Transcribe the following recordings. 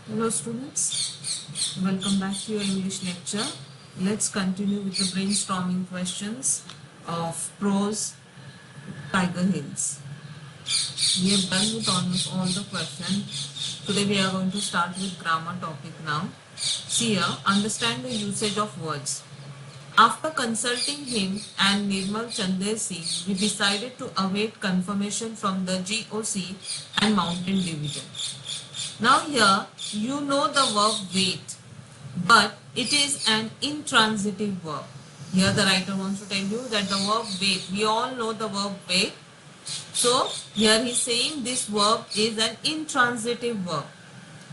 Hello students, welcome back to your English lecture. Let's continue with the brainstorming questions of prose Tiger Hills. We have done with almost all the questions. Today we are going to start with grammar topic now. See here, understand the usage of words. After consulting him and Nirmal Chandra Singh, we decided to await confirmation from the GOC and Mountain Division. Now here you know the verb wait, but it is an intransitive verb. Here the writer wants to tell you that the verb wait, we all know the verb wait. So here he is saying this verb is an intransitive verb.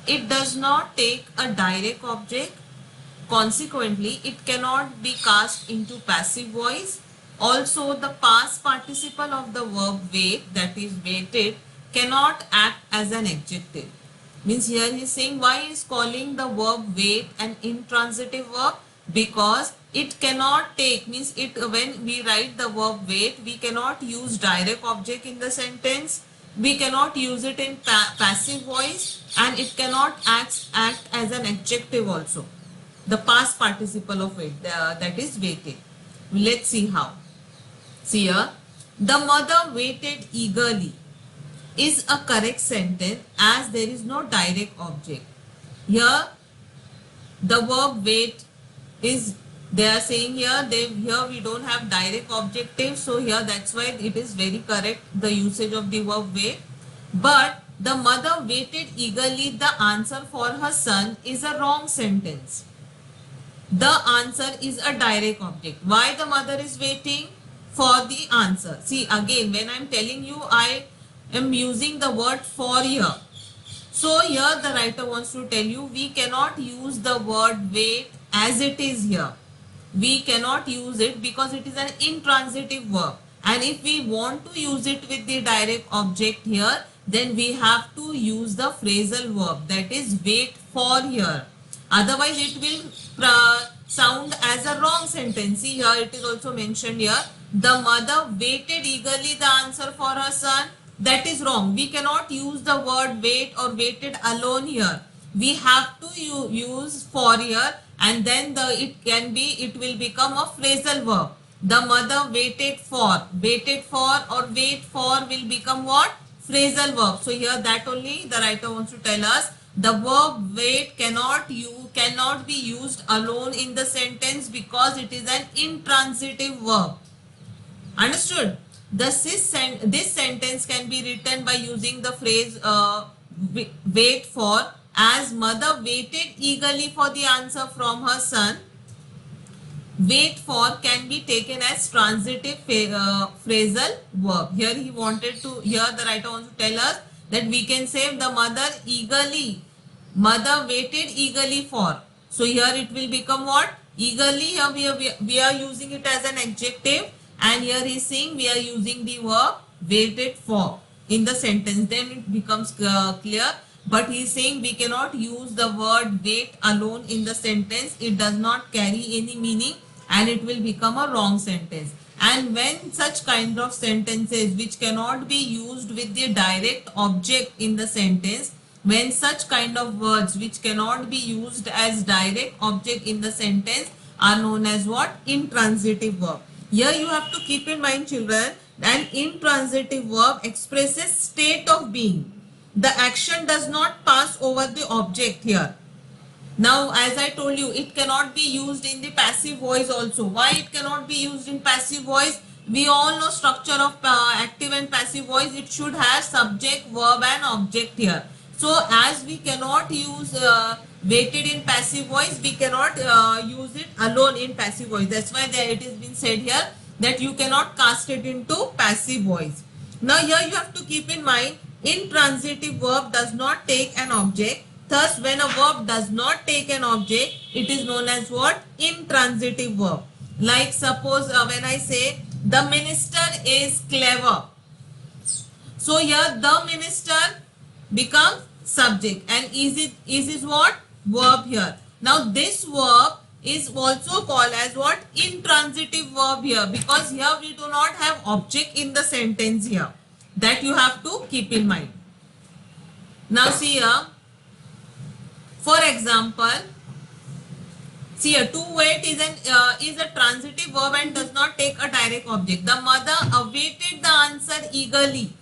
It does not take a direct object. Consequently, it cannot be cast into passive voice. Also, the past participle of the verb wait, that is waited, cannot act as an adjective. Means here he is saying why he is calling the verb wait an intransitive verb, because it cannot take, means it, when we write the verb wait, we cannot use direct object in the sentence, we cannot use it in passive voice, and it cannot act as an adjective also. The past participle of it, that is waited. Let's see how. See here, the mother waited eagerly is a correct sentence as there is no direct object. Here the verb wait is, they are saying here, here we don't have direct objective, so here that's why it is very correct, the usage of the verb wait. But the mother waited eagerly the answer for her son is a wrong sentence. The answer is a direct object. Why the mother is waiting for the answer? See again, when I am telling you, I am using the word for here. So here the writer wants to tell you we cannot use the word wait as it is here. We cannot use it because it is an intransitive verb. And if we want to use it with the direct object here, then we have to use the phrasal verb, that is wait for here. Otherwise it will sound as a wrong sentence. See here it is also mentioned here, the mother waited eagerly the answer for her son. That is wrong. We cannot use the word wait or waited alone here. We have to use for here, and then it will become a phrasal verb. The mother waited for or wait for will become what? Phrasal verb. So here that only the writer wants to tell us, the verb wait cannot be used alone in the sentence because it is an intransitive verb. Understood? This sentence can be written by using the phrase wait for, as mother waited eagerly for the answer from her son. Wait for can be taken as transitive phrasal verb. Here he wanted to, here the writer wants to tell us that we can say the mother waited eagerly for. So here it will become what? Eagerly. Here we are using it as an adjective, and here he is saying we are using the verb waited for in the sentence. Then it becomes clear. But he is saying we cannot use the word wait alone in the sentence. It does not carry any meaning and it will become a wrong sentence. And when such kind of sentences which cannot be used with the direct object in the sentence, when such kind of words which cannot be used as direct object in the sentence are known as what? Intransitive verb. Here you have to keep in mind, children, an intransitive verb expresses state of being. The action does not pass over the object here. Now, as I told you, it cannot be used in the passive voice also. Why it cannot be used in passive voice? We all know structure of active and passive voice. It should have subject, verb and object here. So, as we cannot use waited in passive voice, we cannot use it alone in passive voice. That's why it has been said here that you cannot cast it into passive voice. Now, here you have to keep in mind, intransitive verb does not take an object. Thus, when a verb does not take an object, it is known as what? Intransitive verb. Like suppose when I say the minister is clever. So here the minister becomes subject and is what? Verb here. Now this verb is also called as what? Intransitive verb here, because here we do not have object in the sentence here. That you have to keep in mind. Now see here, For example, see, a to wait is a transitive verb and does not take a direct object. The mother awaited the answer eagerly.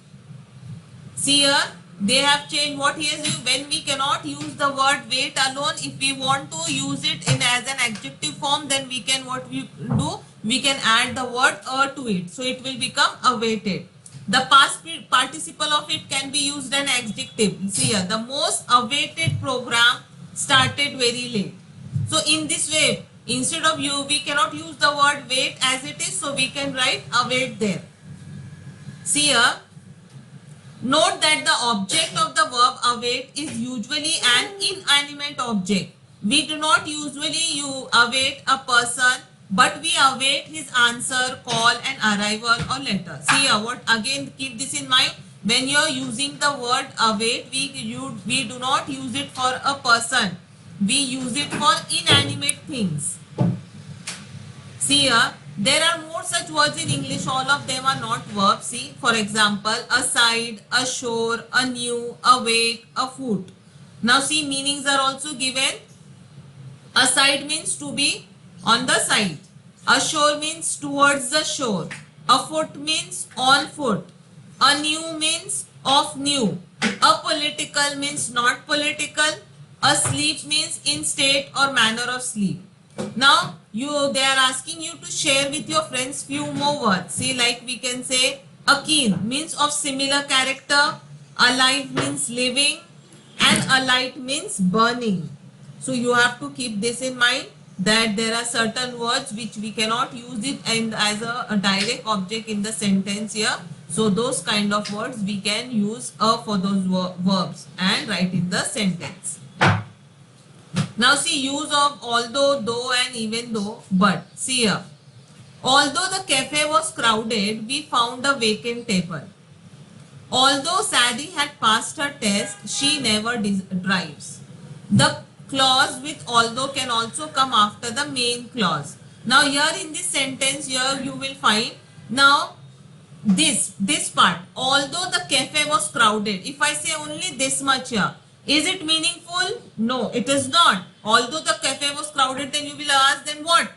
See here, they have changed what he has used. When we cannot use the word wait alone, if we want to use it in as an adjective form, then we can what we do? We can add the word to it. So it will become awaited. The past participle of it can be used an adjective. See here, the most awaited program started very late. So in this way, instead of you, we cannot use the word wait as it is. So we can write await there. See here. Note that the object of the verb await is usually an inanimate object. We do not usually await a person, but we await his answer, call, and arrival or letter. See here, what again, keep this in mind. When you are using the word await, we do not use it for a person. We use it for inanimate things. See here, there are more such words in English. All of them are not verbs. See, for example, aside, ashore, anew, awake, afoot. Now see, meanings are also given. Aside means to be on the side. Ashore means towards the shore. Afoot means on foot. Anew means of new. Apolitical means not political. Asleep means in state or manner of sleep. Now they are asking you to share with your friends few more words. See, like we can say akeen means of similar character, alive means living, and alight means burning. So you have to keep this in mind that there are certain words which we cannot use it and as a direct object in the sentence here. So those kind of words we can use for those verbs and write in the sentence. Now see, use of although, though, and even though, but. See here. Although the cafe was crowded, we found a vacant table. Although Sadie had passed her test, she never drives. The clause with although can also come after the main clause. Now here in this sentence, here you will find, now this part, although the cafe was crowded, if I say only this much here, is it meaningful? No, it is not. Although the cafe was crowded, then you will ask, then what?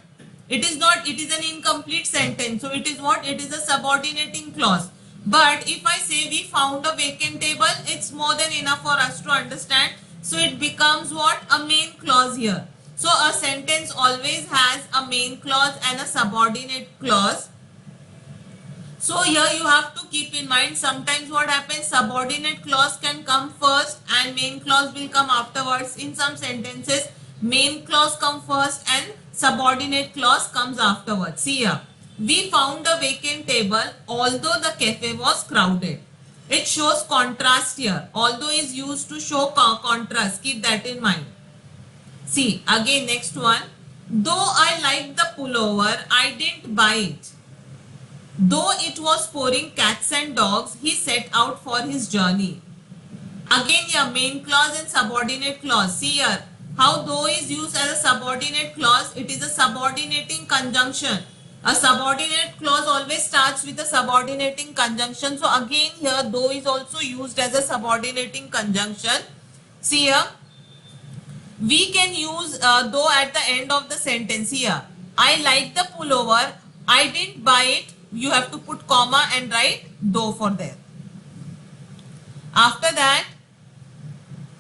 It is not, it is an incomplete sentence. So it is what? It is a subordinating clause. But if I say we found a vacant table, it's more than enough for us to understand. So it becomes what? A main clause here. So a sentence always has a main clause and a subordinate clause. So here you have to keep in mind, sometimes what happens, subordinate clause can come first and main clause will come afterwards. In some sentences, main clause comes first and subordinate clause comes afterwards. See here, we found a vacant table although the cafe was crowded. It shows contrast here. Although is used to show contrast. Keep that in mind. See, again next one. Though I liked the pullover, I didn't buy it. Though it was pouring cats and dogs, he set out for his journey. Again here, main clause and subordinate clause. See here, how though is used as a subordinate clause. It is a subordinating conjunction. A subordinate clause always starts with a subordinating conjunction. So again here, though is also used as a subordinating conjunction. See here, we can use though at the end of the sentence here. I like the pullover, I didn't buy it. You have to put comma and write though for there. After that,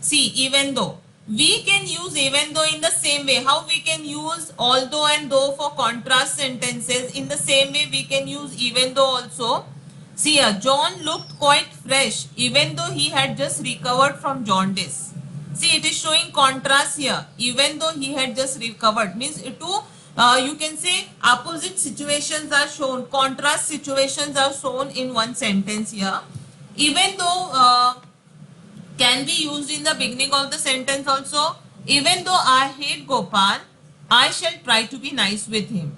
see, even though. We can use even though in the same way. How we can use although and though for contrast sentences. In the same way we can use even though also. See here, John looked quite fresh even though he had just recovered from jaundice. See, it is showing contrast here. Even though he had just recovered means you can say opposite situations are shown, contrast situations are shown in one sentence here. Even though can be used in the beginning of the sentence also. Even though I hate Gopal, I shall try to be nice with him.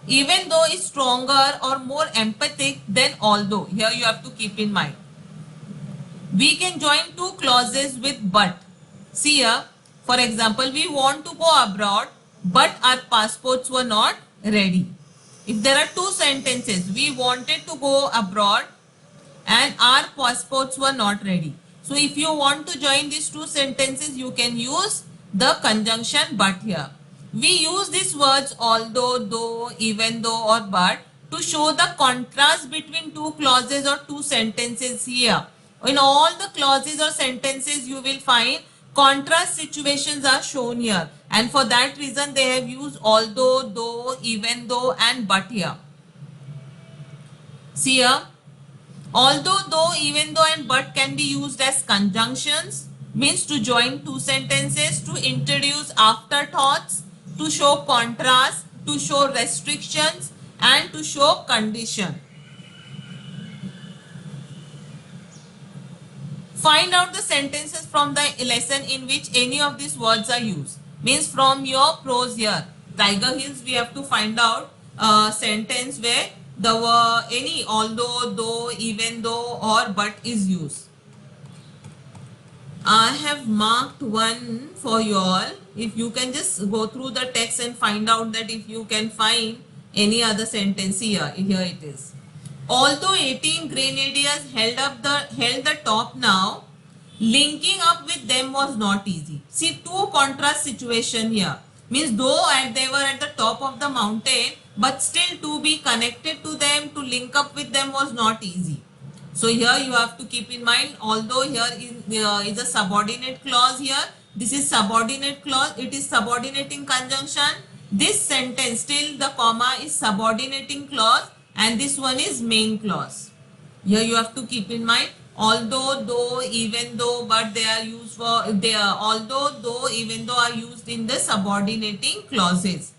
Even though is stronger or more empathic than although. Here you have to keep in mind. We can join two clauses with but. See here, for example, we want to go abroad, but our passports were not ready. If there are two sentences, we wanted to go abroad and our passports were not ready. So if you want to join these two sentences, you can use the conjunction but here. We use these words although, though, even though or but to show the contrast between two clauses or two sentences here. In all the clauses or sentences you will find contrast situations are shown here, and for that reason they have used although, though, even though and but here. See here, although, though, even though and but can be used as conjunctions, means to join two sentences, to introduce afterthoughts, to show contrast, to show restrictions and to show condition. Find out the sentences from the lesson in which any of these words are used. Means from your prose here, Tiger Hills, we have to find out a sentence where the any although, though, even though or but is used. I have marked one for you all. If you can just go through the text and find out that if you can find any other sentence here. Here it is. Although 18 grenadiers held the top now, linking up with them was not easy. See, two contrast situation here. Means though they were at the top of the mountain, but still to be connected to them, to link up with them was not easy. So here you have to keep in mind, although here is a subordinate clause here. This is subordinate clause. It is subordinating conjunction. This sentence, still the comma is subordinating clause, and this one is main clause. Here you have to keep in mind, although, though, even though, but they are used for, although, though, even though are used in the subordinating clauses.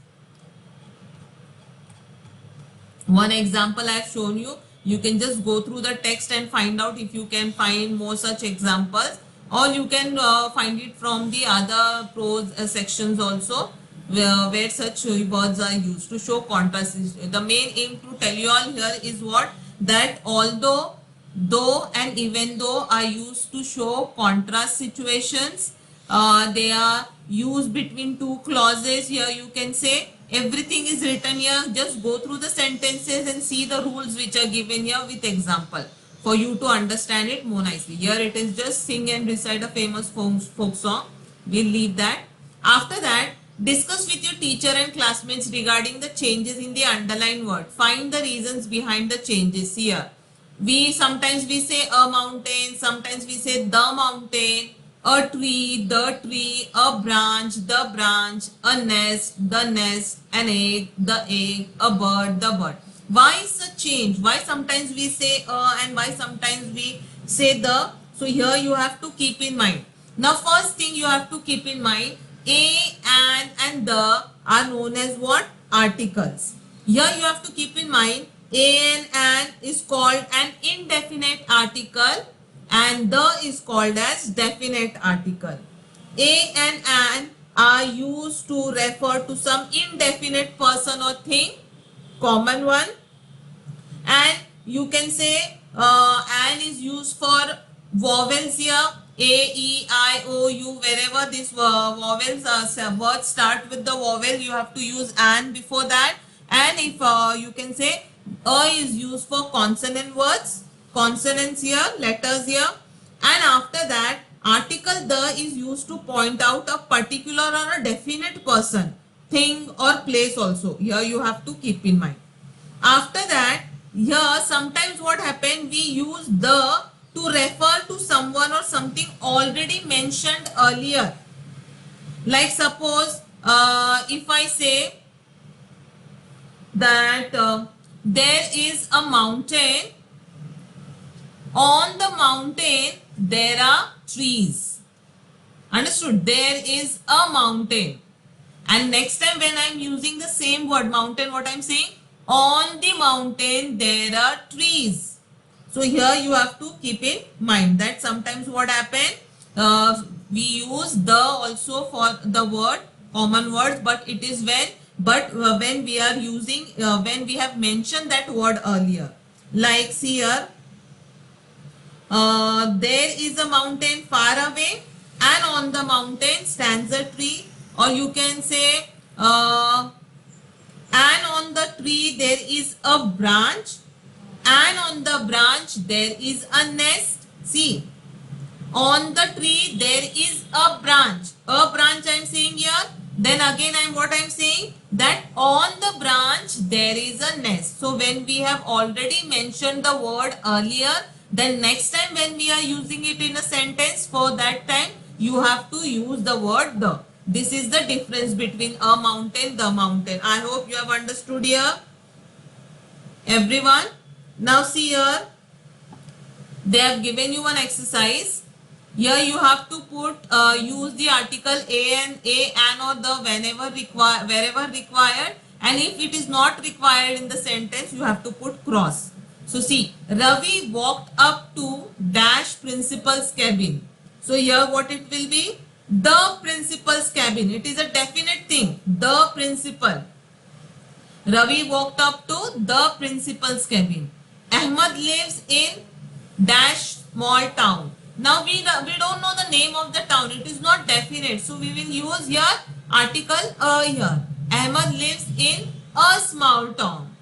One example I have shown you. You can just go through the text and find out if you can find more such examples, or you can find it from the other prose sections also, where such words are used to show contrast. The main aim to tell you all here is what? That although, though and even though are used to show contrast situations. They are used between two clauses. Here you can say everything is written here. Just go through the sentences and see the rules which are given here with example for you to understand it more nicely. Here it is just sing and recite a famous folk song. We'll leave that. After that, discuss with your teacher and classmates regarding the changes in the underlined word. Find the reasons behind the changes here. Sometimes we say a mountain, sometimes we say the mountain, a tree, the tree, a branch, the branch, a nest, the nest, an egg, the egg, a bird, the bird. Why is a change? Why sometimes we say and why sometimes we say the? So here you have to keep in mind. Now first thing you have to keep in mind, a, and the are known as what? Articles. Here you have to keep in mind, a and is called an indefinite article and the is called as definite article. A and an are used to refer to some indefinite person or thing, common one, and you can say an is used for vowels here, A, E, I, O, U, wherever these vowels words start with the vowel, you have to use an before that. And if you can say a is used for consonant words, consonants here, letters here, and after that article the is used to point out a particular or a definite person, thing or place also. Here you have to keep in mind. After that, here sometimes what happened, we use the to refer to someone or something already mentioned earlier. Like suppose if I say that there is a mountain, on the mountain there are trees. Understood? There is a mountain. And next time when I am using the same word mountain, what I am saying? On the mountain there are trees. So here you have to keep in mind that sometimes what happen, we use the also for the word, common words, but it is when we are using, when we have mentioned that word earlier. Like see here, there is a mountain far away and on the mountain stands a tree, or you can say and on the tree there is a branch and on the branch there is a nest. See, on the tree there is a branch I am saying here? Then again what I'm saying, that on the branch there is a nest. So when we have already mentioned the word earlier, then next time when we are using it in a sentence, for that time you have to use the word the. This is the difference between a mountain, the mountain. I hope you have understood here, everyone. Now see here, they have given you one exercise. Here you have to put use the article an or the wherever required, and if it is not required in the sentence, you have to put cross. So see, Ravi walked up to dash principal's cabin. So here what it will be? The principal's cabin. It is a definite thing. The principal. Ravi walked up to the principal's cabin. Ahmad lives in dash small town. Now we don't know the name of the town. It is not definite. So we will use here article here. Ahmad lives in a small town.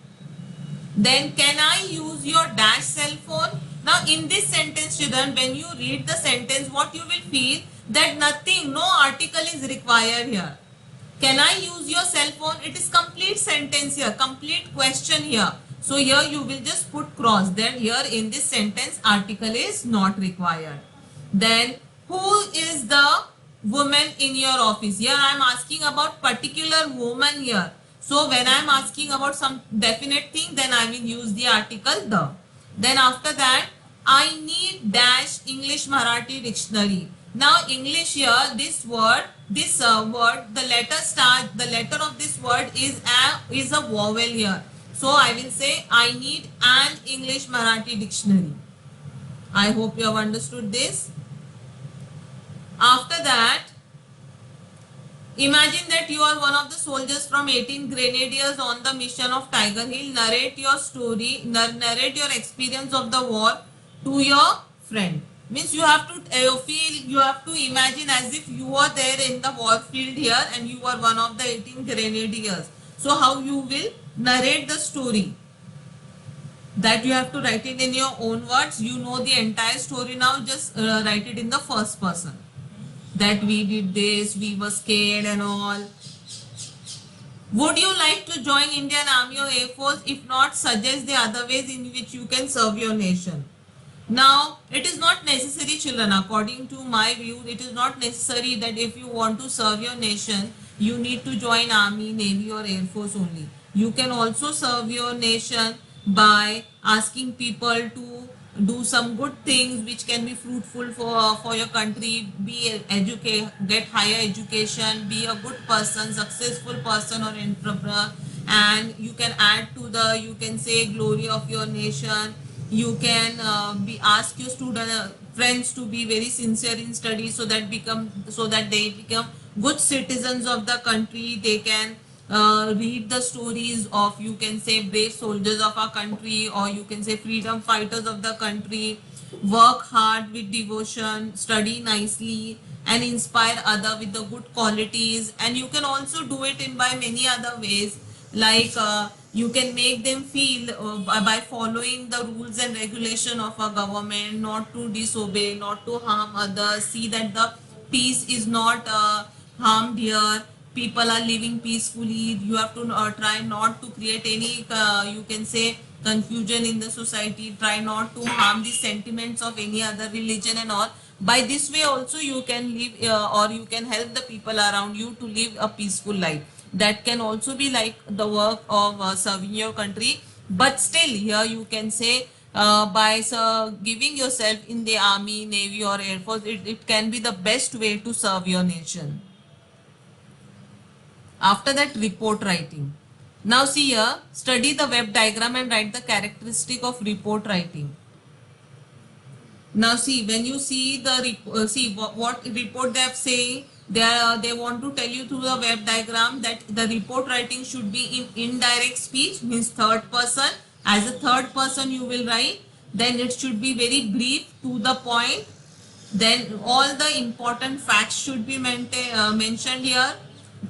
Then can I use your dash cell phone? Now in this sentence, children, when you read the sentence, what you will feel, that nothing, no article is required here. Can I use your cell phone? It is complete sentence here, complete question here. So here you will just put cross. Then here in this sentence, article is not required. Then who is the woman in your office? Here I am asking about particular woman here. So when I am asking about some definite thing, then I will use the article the. Then after that, I need dash English Marathi dictionary. Now English here, this word, the letter of this word is a vowel here. So I will say I need an English Marathi dictionary. I hope you have understood this. After that, imagine that you are one of the soldiers from 18 Grenadiers on the mission of Tiger Hill. Narrate your story, narrate your experience of the war to your friend. Means you have to you have to imagine as if you are there in the war field here and you are one of the 18 Grenadiers. So how you will narrate the story? That you have to write it in your own words. You know the entire story now, just write it in the first person. That we did this, we were scared and all. Would you like to join Indian Army or Air Force? If not, suggest the other ways in which you can serve your nation. Now, it is not necessary, children, according to my view, it is not necessary that if you want to serve your nation, you need to join Army, Navy or Air Force only. You can also serve your nation by asking people to do some good things which can be fruitful for your country, get higher education, be a good person, successful person or entrepreneur, and you can add to the, you can say, glory of your nation. You can ask your friends to be very sincere in studies so that they become good citizens of the country. They can read the stories of, you can say, brave soldiers of our country, or you can say freedom fighters of the country. Work hard with devotion, study nicely, and inspire other with the good qualities. And you can also do it in by many other ways, like you can make them feel by following the rules and regulation of a government, not to disobey, not to harm others, see that the peace is not harmed here, people are living peacefully. You have to try not to create any you can say confusion in the society, try not to harm the sentiments of any other religion and all. By this way also you can live or you can help the people around you to live a peaceful life. That can also be like the work of serving your country. But still here you can say by giving yourself in the army, navy or air force, it can be the best way to serve your nation. After that, report writing. Now see here, study the web diagram and write the characteristic of report writing. Now see, when you see the see what report they have say, they want to tell you through the web diagram that the report writing should be in indirect speech, means third person. As a third person you will write. Then it should be very brief, to the point. Then all the important facts should be mentioned here.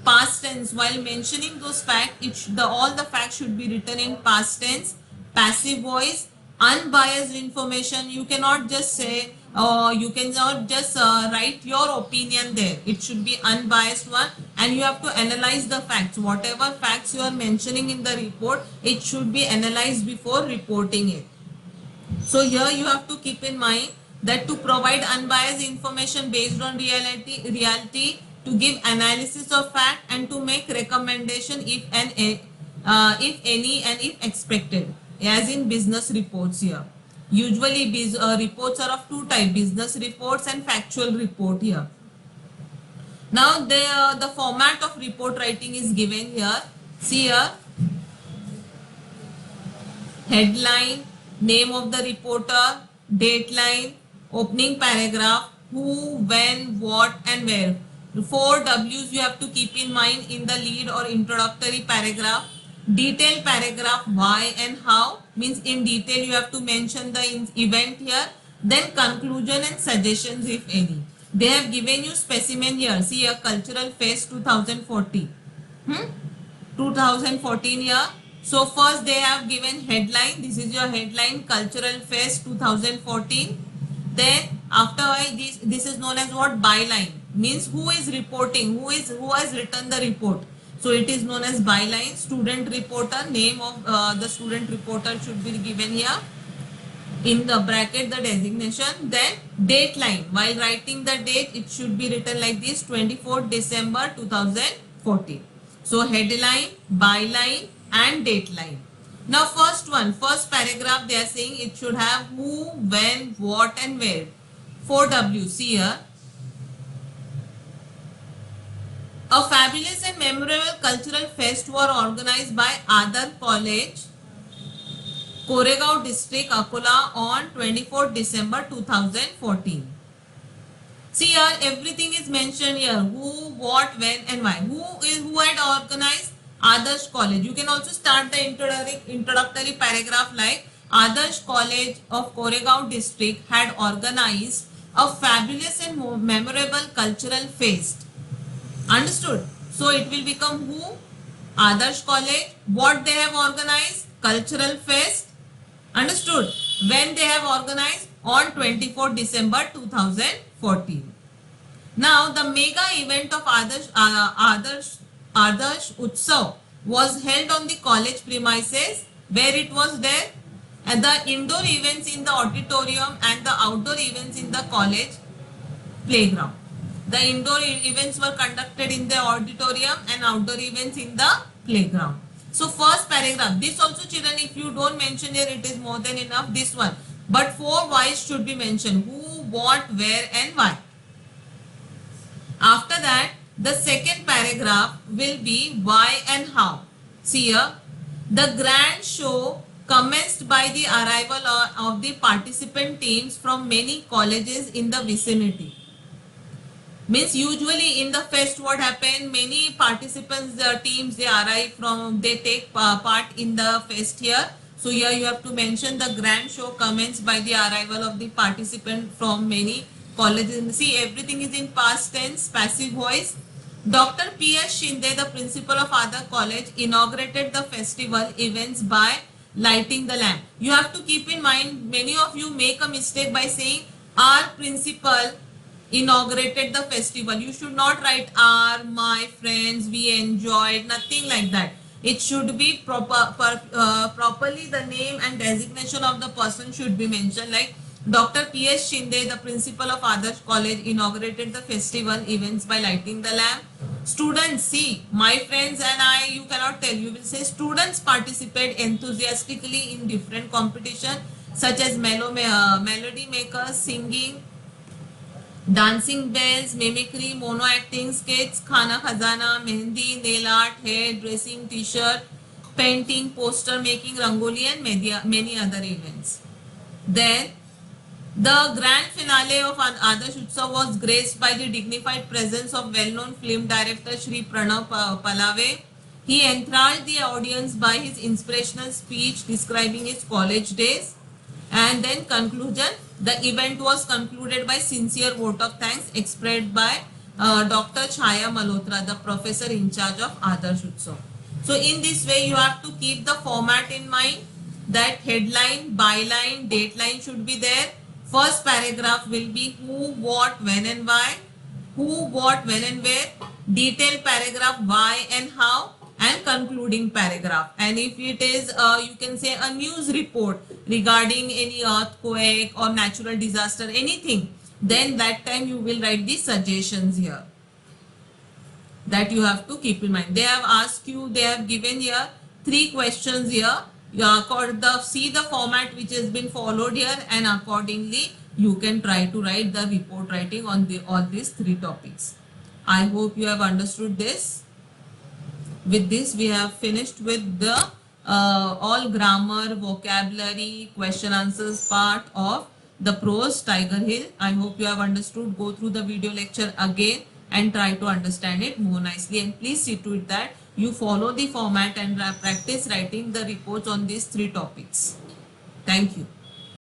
Past tense, while mentioning those facts, all the facts should be written in past tense. Passive voice, unbiased information. You cannot just say You cannot just write your opinion there. It should be unbiased one, and you have to analyze the facts. Whatever facts you are mentioning in the report, it should be analyzed before reporting it. So here you have to keep in mind that to provide unbiased information based on reality, to give analysis of fact, and to make recommendation if any and if expected, as in business reports here. Usually reports are of two types: business reports and factual report here. Now the format of report writing is given here. See here: headline, name of the reporter, dateline, opening paragraph, who, when, what, and where. Four W's you have to keep in mind in the lead or introductory paragraph. Detailed paragraph, why and how, means in detail you have to mention the event here. Then conclusion and suggestions if any. They have given you specimen here. See a cultural fest 2014. 2014 here. So first they have given headline. This is your headline, Cultural Fest 2014. Then after this is known as what? Byline. Means who is reporting, who has written the report. So it is known as byline. Student reporter, name of the student reporter should be given here. In the bracket the designation. Then dateline. While writing the date, it should be written like this: 24th December 2014. So headline, byline, and dateline. Now first paragraph, they are saying it should have who, when, what, and where. 4 W's. See here: a fabulous and memorable cultural fest were organized by Aadar College, Koregaon district, Akola on 24th December 2014. See here, everything is mentioned here: who, what, when, and why. Who had organized? Adarsh College. You can also start the introductory paragraph like: Adarsh College of Koregaon district had organized a fabulous and memorable cultural fest. Understood? So it will become who? Adarsh College. What they have organized? Cultural fest. Understood? When they have organized? On 24th December 2014. Now the mega event of Adarsh Utsav was held on the college premises, where it was there, and the indoor events in the auditorium and the outdoor events in the college playground. The indoor events were conducted in the auditorium and outdoor events in the playground. So first paragraph, this also children, if you don't mention here, it is more than enough, this one. But 4 whys should be mentioned: who, what, where, and why. After that, the second paragraph will be why and how. See here, the grand show commenced by the arrival of the participant teams from many colleges in the vicinity. Means usually in the fest what happened, many participants, the teams, they arrive from, they take part in the fest here. So here you have to mention the grand show commenced by the arrival of the participant from many colleges. See, everything is in past tense, passive voice. Dr. P.S. Shinde, the principal of Aadar College, inaugurated the festival events by lighting the lamp. You have to keep in mind, many of you make a mistake by saying our principal inaugurated the festival. You should not write our, my friends, we enjoyed, nothing like that. It should be properly the name and designation of the person should be mentioned, like Dr. P.S. Shinde, the principal of Adarsh College, inaugurated the festival events by lighting the lamp. Students, see, my friends and I, you cannot tell, you will say students participate enthusiastically in different competition such as melody makers, singing, dancing bells, mimicry, mono acting, skits, khana khazana, mehndi, nail art, hair dressing, t-shirt, painting, poster making, rangoli, and many other events. Then the grand finale of Adarsh Utsav was graced by the dignified presence of well-known film director Shri Pranav Palave. He enthralled the audience by his inspirational speech describing his college days. And then conclusion, the event was concluded by sincere vote of thanks expressed by Dr. Chaya Malhotra, the professor in charge of Adarsh Utsav. So in this way, you have to keep the format in mind, that headline, byline, dateline should be there. First paragraph will be who, what, when and why. Who, what, when and where. Detailed paragraph why and how, and concluding paragraph. And if it is you can say a news report regarding any earthquake or natural disaster, anything, then that time you will write the suggestions here that you have to keep in mind. They have asked you, they have given here 3 questions here. See the format which has been followed here, and accordingly you can try to write the report writing on these 3 topics. I hope you have understood this. With this we have finished with the all grammar, vocabulary, question answers part of the prose Tiger Hill. I hope you have understood. Go through the video lecture again and try to understand it more nicely, and please see to it that you follow the format and practice writing the reports on these 3 topics. Thank you.